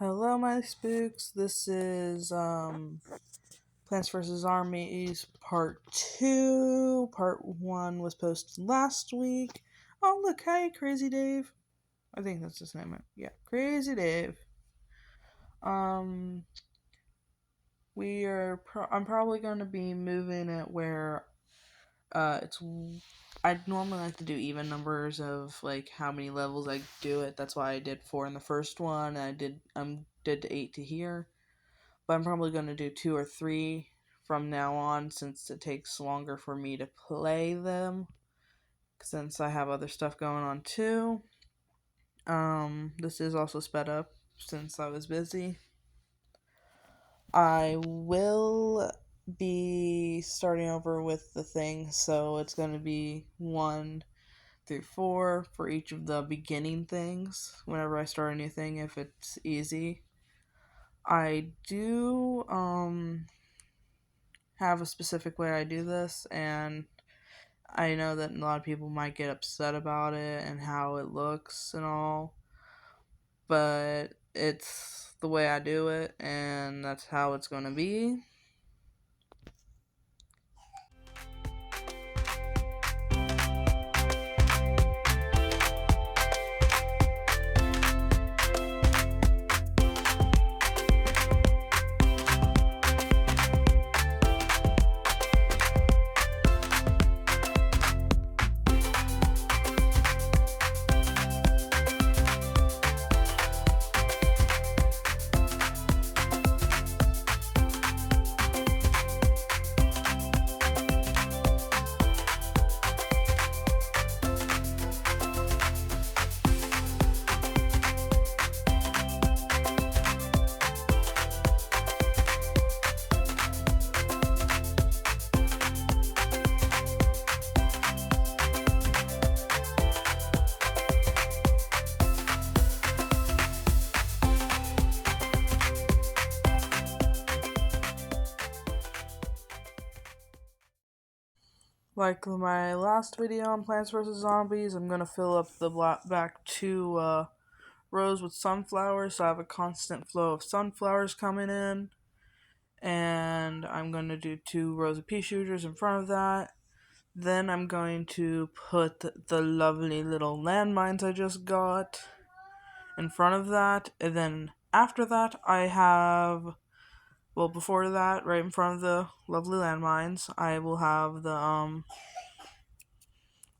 Hello, my spooks. This is Plants vs. Zombies Part 2. Part 1 was posted last week. Oh, look, hi, Crazy Dave. I think that's his name. Yeah, Crazy Dave. I'm probably going to be moving it where it's. I'd normally like to do even numbers of like how many levels I do it. That's why I did 4 in the first one. I did 8 to here. But I'm probably going to do 2 or 3 from now on since it takes longer for me to play them, since I have other stuff going on too. This is also sped up since I was busy. I will be starting over with the thing, so it's going to be 1 through 4 for each of the beginning things whenever I start a new thing, if it's easy. I do have a specific way I do this, and I know that a lot of people might get upset about it and how it looks and all, but it's the way I do it, and that's how it's going to be. Like my last video on Plants vs. Zombies, I'm going to fill up the back 2 rows with sunflowers, so I have a constant flow of sunflowers coming in. And I'm going to do 2 rows of pea shooters in front of that. Then I'm going to put the lovely little landmines I just got in front of that. And then after that, I have, well, before that, right in front of the lovely landmines, I will have the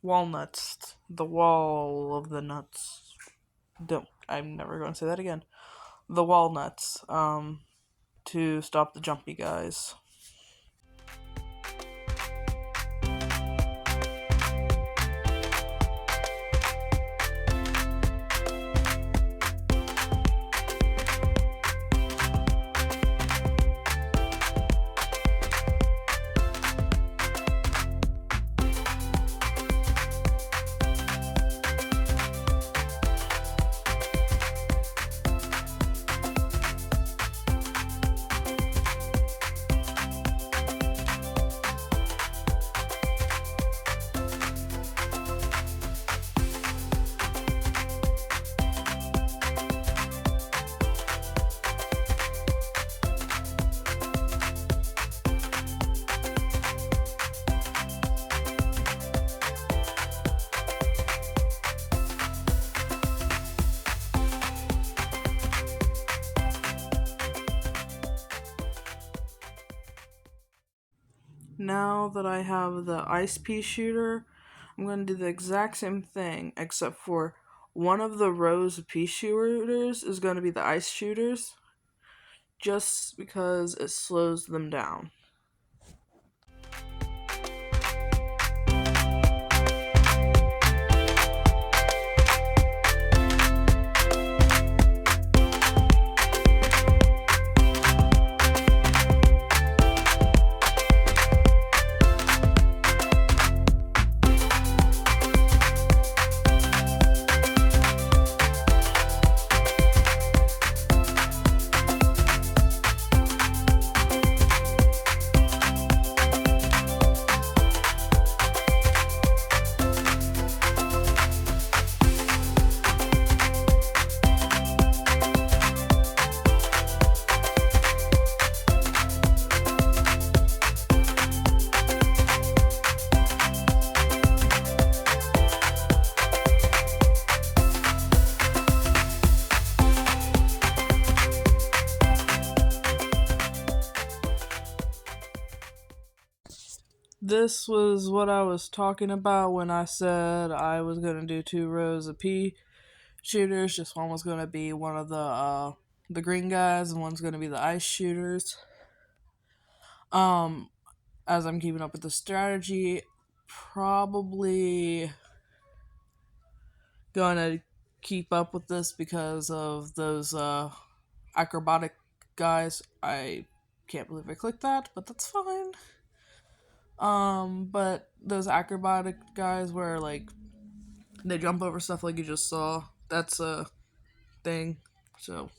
walnuts. The wall of the nuts. I'm never going to say that again. The walnuts, to stop the jumpy guys. Now that I have the ice pea shooter, I'm going to do the exact same thing, except for one of the rows of pea shooters is going to be the ice shooters, just because it slows them down. this was what I was talking about when I said I was gonna do 2 rows of pea shooters. Just one was gonna be one of the green guys, and one's gonna be the ice shooters. As I'm keeping up with the strategy, probably gonna keep up with this because of those acrobatic guys. I can't believe I clicked that, but that's fine. But those acrobatic guys where like they jump over stuff like you just saw, that's a thing. So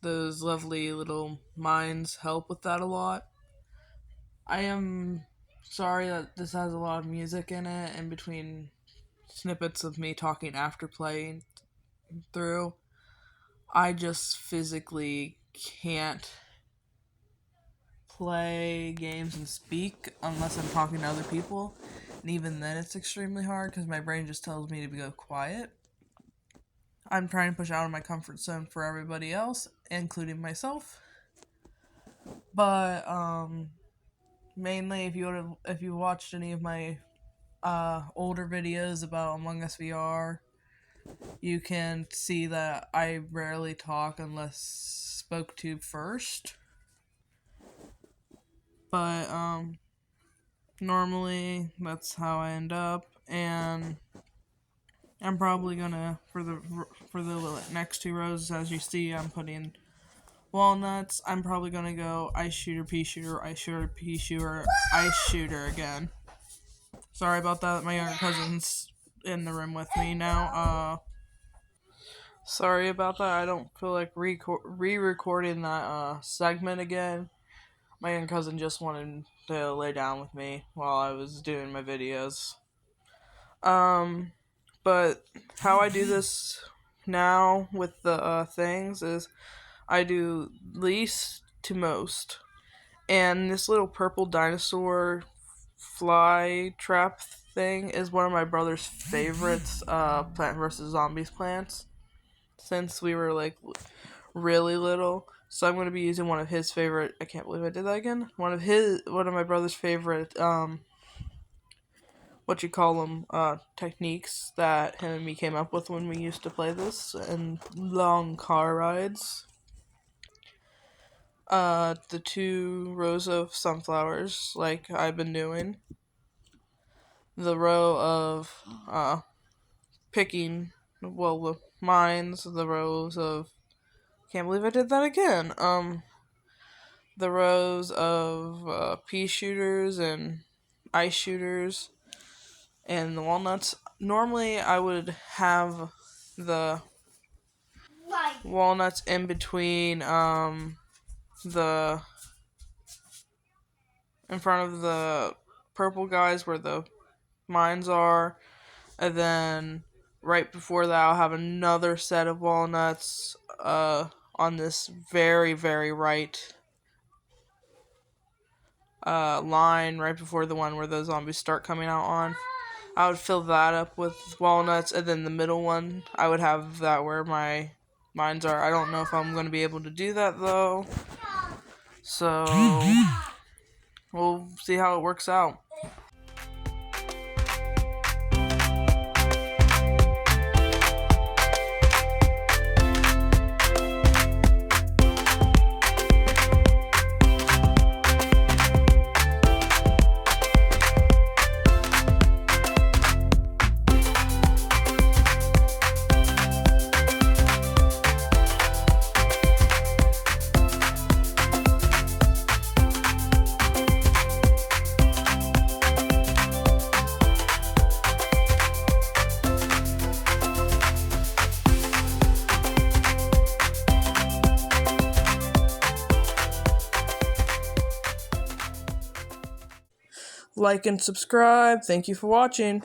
those lovely little mines help with that a lot. I am sorry that this has a lot of music in it in between snippets of me talking after playing through. I just physically can't play games and speak unless I'm talking to other people, and even then it's extremely hard because my brain just tells me to go quiet. I'm trying to push out of my comfort zone for everybody else, including myself. But mainly if you watched any of my older videos about Among Us VR, you can see that I rarely talk unless spoke to first. But normally that's how I end up, and I'm probably gonna for the next 2 rows, as you see, I'm putting walnuts. I'm probably gonna go ice shooter, pea shooter, ice shooter, pea shooter, ice shooter again. Sorry about that. My younger cousin's in the room with me now. Sorry about that. I don't feel like re-recording that segment again. My younger cousin just wanted to lay down with me while I was doing my videos. But how I do this now with the things is I do least to most. And this little purple dinosaur fly trap thing is one of my brother's favorites Plant vs. Zombies plants since we were like really little. So I'm going to be using one of his favorite, I can't believe I did that again, one of my brother's favorite techniques that him and me came up with when we used to play this and long car rides. The 2 rows of sunflowers, like I've been doing. The row of picking, the mines, the rows of, can't believe I did that again. The rows of pea shooters and ice shooters and the walnuts. Normally I would have the walnuts in between in front of the purple guys where the mines are, and then right before that I'll have another set of walnuts on this very, very right line right before the one where the zombies start coming out on. I would fill that up with walnuts, and then the middle one, I would have that where my mines are. I don't know if I'm going to be able to do that, though. So, we'll see how it works out. Like and subscribe. Thank you for watching.